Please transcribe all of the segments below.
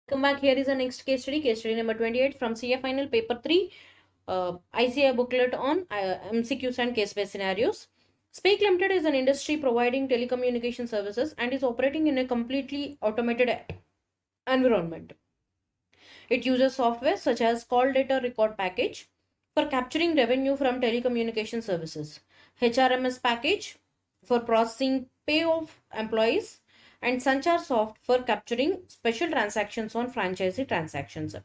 Come back, here is the next case study number 28 from CA Final Paper 3, ICI booklet on MCQs and case-based scenarios. Speak Limited is an industry providing telecommunication services and is operating in a completely automated environment. It uses software such as Call Data Record Package for capturing revenue from telecommunication services, HRMS package for processing pay of employees, and Sanchar Soft for capturing special transactions on franchisee transactions.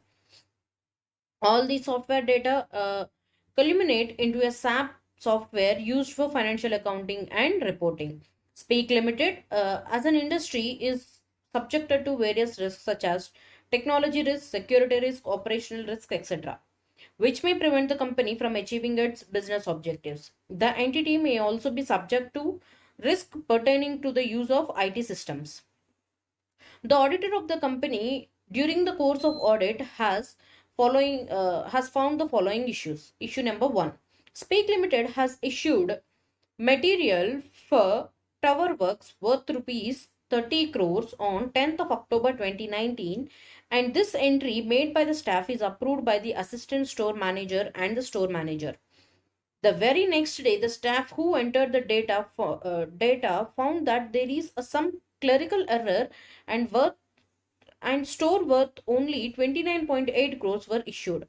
All the software data culminate into a SAP software used for financial accounting and reporting. Speak Limited, as an industry, is subjected to various risks such as technology risk, security risk, operational risk, etc., which may prevent the company from achieving its business objectives. The entity may also be subject to risk pertaining to the use of IT systems. The auditor of the company during the course of audit has found the following issues. Issue number 1. Speak Limited has issued material for tower works worth rupees 30 crores on 10th of October 2019, and this entry made by the staff is approved by the assistant store manager and the store manager. The very next day, the staff who entered the data found that there is some clerical error, and worth and store worth only 29.8 crores were issued.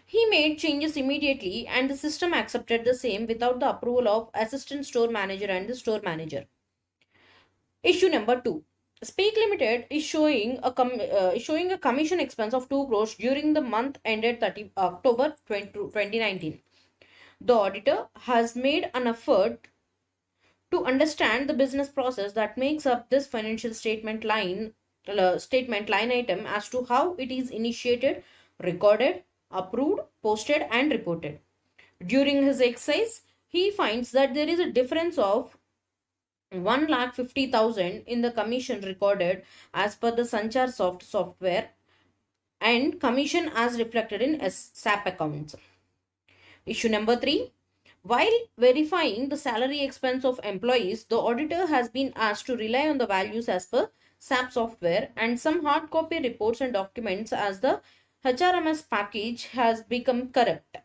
He made changes immediately and the system accepted the same without the approval of assistant store manager and the store manager. Issue number 2. Speak Limited is showing a commission expense of 2 crores during the month ended 30 October 2019. The auditor has made an effort to understand the business process that makes up this financial statement line item as to how it is initiated, recorded, approved, posted, and reported. During his exercise, he finds that there is a difference of 1,50,000 in the commission recorded as per the Sanchar software and commission as reflected in SAP accounts. Issue number 3. While verifying the salary expense of employees, the auditor has been asked to rely on the values as per SAP software and some hard copy reports and documents as the HRMS package has become corrupt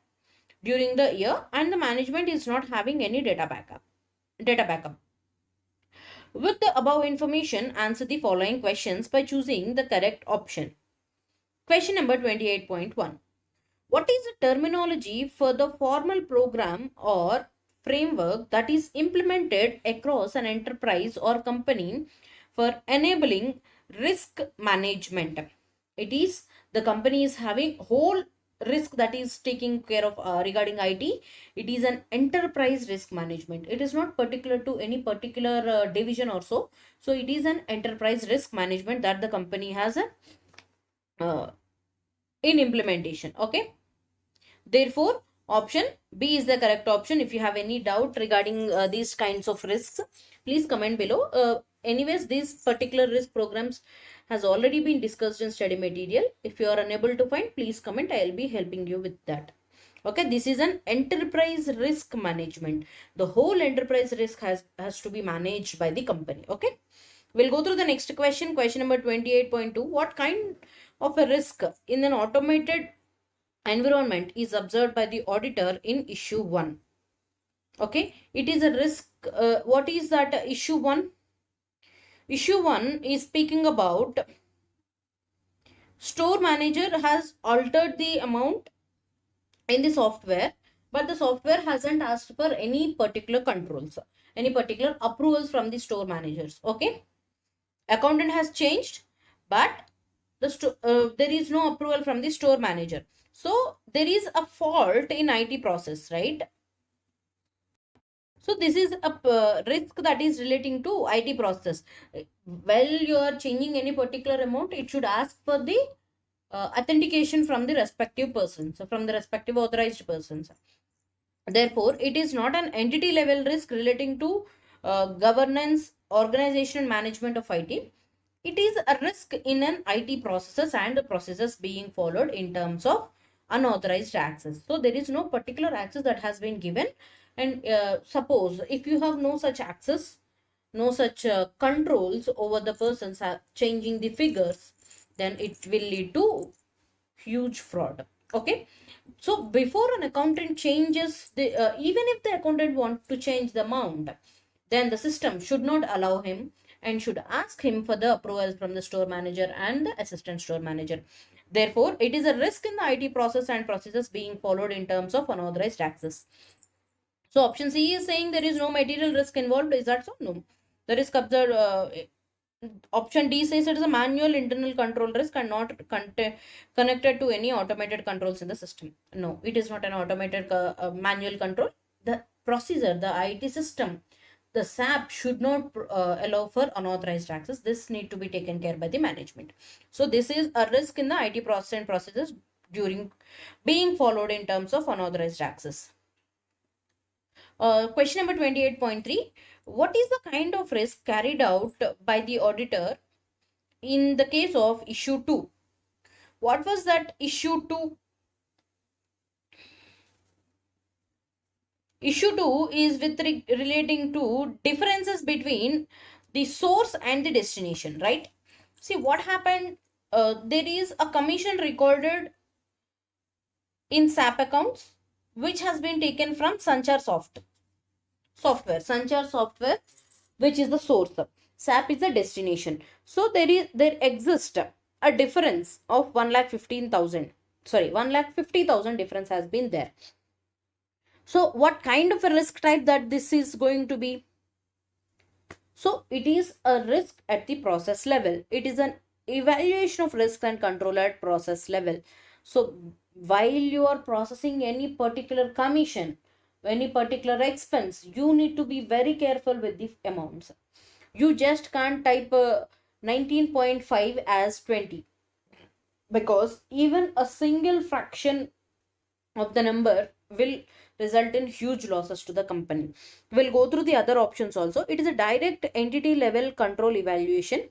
during the year and the management is not having any data backup. With the above information, answer the following questions by choosing the correct option. Question number 28.1. What is the terminology for the formal program or framework that is implemented across an enterprise or company for enabling risk management? It is the company is having whole risk that is taking care of regarding IT. It is an enterprise risk management. It is not particular to any particular division or so. So it is an enterprise risk management that the company has uh, in implementation. Okay. Therefore, option B is the correct option. If you have any doubt regarding these kinds of risks, please comment below. Anyways, these particular risk programs has already been discussed in study material. If you are unable to find, please comment. I will be helping you with that. Okay, this is an enterprise risk management. The whole enterprise risk has to be managed by the company. Okay, we'll go through the next question. Question number 28.2. What kind of a risk in an automated environment is observed by the auditor in issue 1? Okay, it is a risk. What is that issue 1? Issue 1 is speaking about store manager has altered the amount in the software, but the software hasn't asked for any particular controls, any particular approvals from the store managers. Okay, accountant has changed, but there is no approval from the store manager. So there is a fault in IT process, right? So this is a risk that is relating to IT process. While you are changing any particular amount, it should ask for the authentication from the respective persons, from the respective authorized persons. Therefore, it is not an entity level risk relating to governance, organization, and management of IT. It is a risk in an IT processes and the processes being followed in terms of unauthorized access. So there is no particular access that has been given, and suppose if you have no such access, no such controls over the persons changing the figures, then it will lead to huge fraud. Okay, so before an accountant changes the even if the accountant want to change the amount, then the system should not allow him and should ask him for the approval from the store manager and the assistant store manager. Therefore, it is a risk in the IT process and processes being followed in terms of unauthorized access. So option C is saying there is no material risk involved. Is that so? No. The risk observed. Option D says it is a manual internal control risk and not connected to any automated controls in the system. No, it is not an automated manual control. The procedure, the IT system, the SAP should not allow for unauthorized access. This need to be taken care by the management. So this is a risk in the IT process and processes during being followed in terms of unauthorized access. Question number 28.3. What is the kind of risk carried out by the auditor in the case of issue 2? What was that issue 2? Issue 2 is with relating to differences between the source and the destination, right? See what happened. There is a commission recorded in SAP accounts which has been taken from Sanchar software. Sanchar software, which is the source. SAP is the destination. So there exists a difference of 1,15,000. Sorry, 1,50,000 difference has been there. So what kind of a risk type that this is going to be? So it is a risk at the process level. It is an evaluation of risk and control at process level. So while you are processing any particular commission, any particular expense, you need to be very careful with the amounts. You just can't type 19.5 as 20, because even a single fraction of the number will result in huge losses to the company. We'll go through the other options also. It is a direct entity level control evaluation,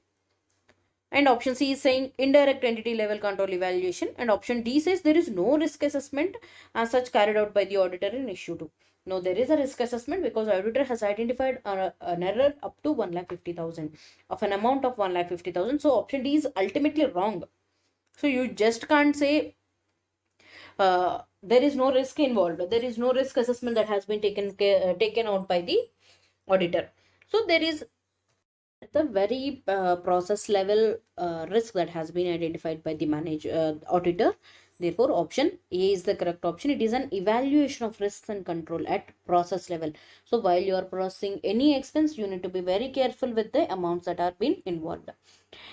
and option C is saying indirect entity level control evaluation, and option D says there is no risk assessment as such carried out by the auditor in issue 2. No, there is a risk assessment because auditor has identified an error up to 1,50,000 of an amount of 1,50,000. So option D is ultimately wrong. So you just can't say there is no risk involved. There is no risk assessment that has been taken out by the auditor. So there is the very process level risk that has been identified by the auditor. Therefore, option A is the correct option. It is an evaluation of risks and control at process level. So while you are processing any expense, you need to be very careful with the amounts that are being involved.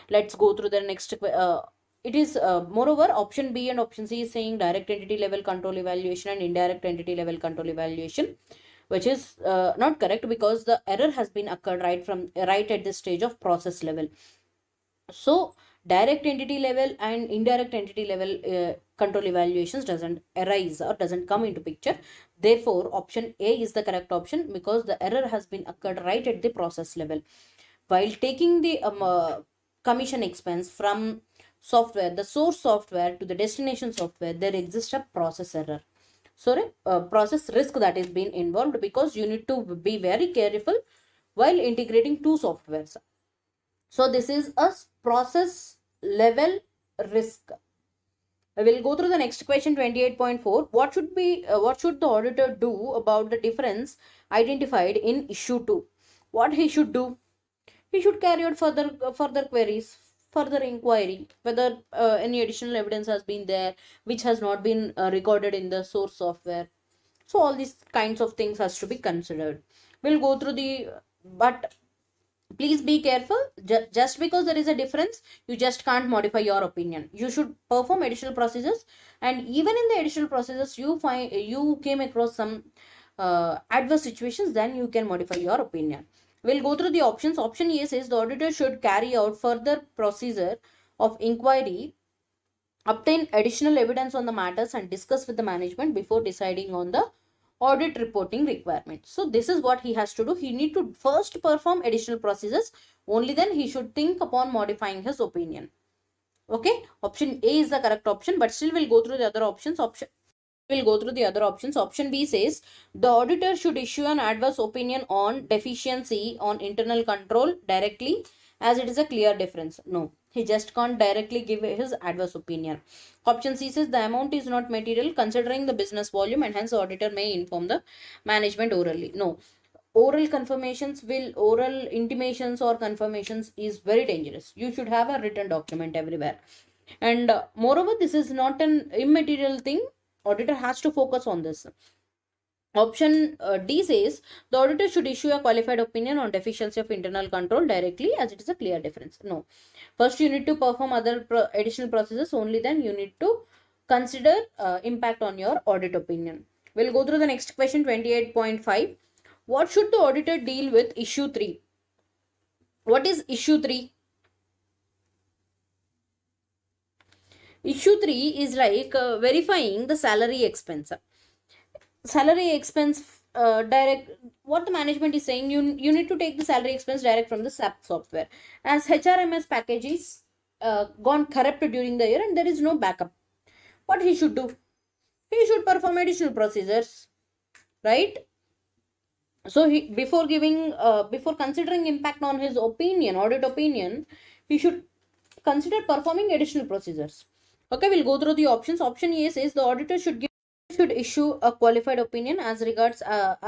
Let's go through the next. It is moreover option B and option C is saying direct entity level control evaluation and indirect entity level control evaluation, which is not correct because the error has been occurred right at this stage of process level. So direct entity level and indirect entity level control evaluations doesn't arise or doesn't come into picture. Therefore, option A is the correct option because the error has been occurred right at the process level. While taking the commission expense from software, the source software to the destination software, there exists a process error. Sorry, process risk that is being involved because you need to be very careful while integrating two softwares. So this is a process level risk. I will go through the next question 28.4. What should the auditor do about the difference identified in issue 2? What he should do? He should carry out further queries, further inquiry whether any additional evidence has been there which has not been recorded in the source software. So all these kinds of things has to be considered. We'll go through but please be careful. Just because there is a difference, you just can't modify your opinion. You should perform additional procedures, and even in the additional procedures you came across some adverse situations, then you can modify your opinion. We'll go through the options. Option A says the auditor should carry out further procedure of inquiry, obtain additional evidence on the matters, and discuss with the management before deciding on the audit reporting requirement. So this is what he has to do. He need to first perform additional procedures. Only then he should think upon modifying his opinion. Okay, option A is the correct option, but still we'll go through the other options. Option B says the auditor should issue an adverse opinion on deficiency on internal control directly as it is a clear difference. No. He just can't directly give his adverse opinion. Option C says the amount is not material considering the business volume and hence the auditor may inform the management orally. No, oral intimations or confirmations is very dangerous. You should have a written document everywhere. And moreover, this is not an immaterial thing. Auditor has to focus on this. Option D says the auditor should issue a qualified opinion on deficiency of internal control directly as it is a clear difference. No. First, you need to perform other additional processes, only then you need to consider impact on your audit opinion. We'll go through the next question, 28.5. What should the auditor deal with issue 3? What is issue 3? Issue 3 is like verifying the salary expense. Salary expense direct, what the management is saying, you need to take the salary expense direct from the SAP software. As HRMS package is gone corrupt during the year and there is no backup, what he should do? He should perform additional procedures, right? So he, before considering impact on his opinion, audit opinion, he should consider performing additional procedures. Okay, we'll go through the options. Option A says the auditor should issue a qualified opinion as records are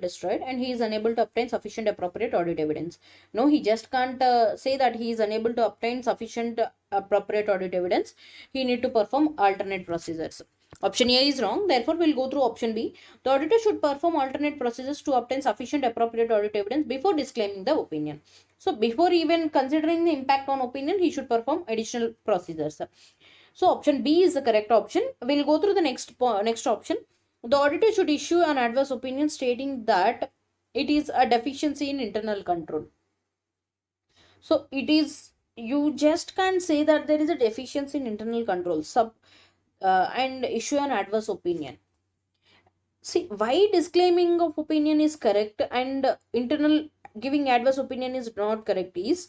destroyed and he is unable to obtain sufficient appropriate audit evidence. No, he just can't say that he is unable to obtain sufficient appropriate audit evidence. He need to perform alternate procedures. Option A is wrong. Therefore, we'll go through option B. The auditor should perform alternate procedures to obtain sufficient appropriate audit evidence before disclaiming the opinion. So, before even considering the impact on opinion, he should perform additional procedures. So option B is the correct option. We'll go through the next option. The auditor should issue an adverse opinion stating that it is a deficiency in internal control. So it is, you just can't say that there is a deficiency in internal control and issue an adverse opinion. See, why disclaiming of opinion is correct and internal giving adverse opinion is not correct is,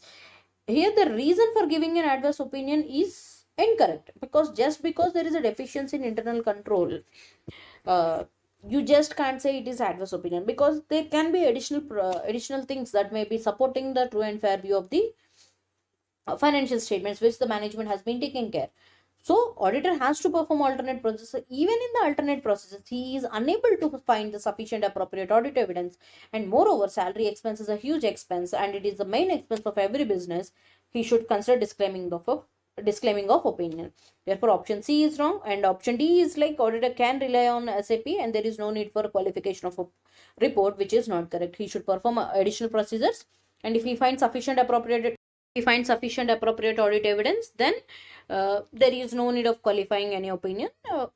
here the reason for giving an adverse opinion is incorrect, because just because there is a deficiency in internal control, you just can't say it is adverse opinion, because there can be additional things that may be supporting the true and fair view of the financial statements which the management has been taking care. So auditor has to perform alternate processes. Even in the alternate processes, he is unable to find the sufficient appropriate audit evidence. And moreover, salary expense is a huge expense and it is the main expense of every business. He should consider disclaiming of opinion. Therefore, option C is wrong and option D is like auditor can rely on SAP and there is no need for qualification of a report, which is not correct. He should perform additional procedures, and if he finds sufficient appropriate audit evidence, then there is no need of qualifying any opinion,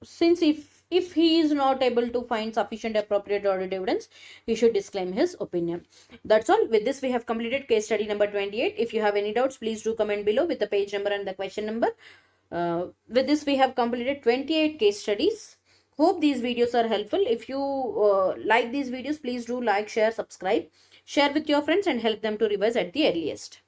since if he is not able to find sufficient appropriate audit evidence, he should disclaim his opinion. That's all. With this, we have completed case study number 28. If you have any doubts, please do comment below with the page number and the question number. With this, we have completed 28 case studies. Hope these videos are helpful. If you like these videos, please do like, share, subscribe, share with your friends and help them to revise at the earliest.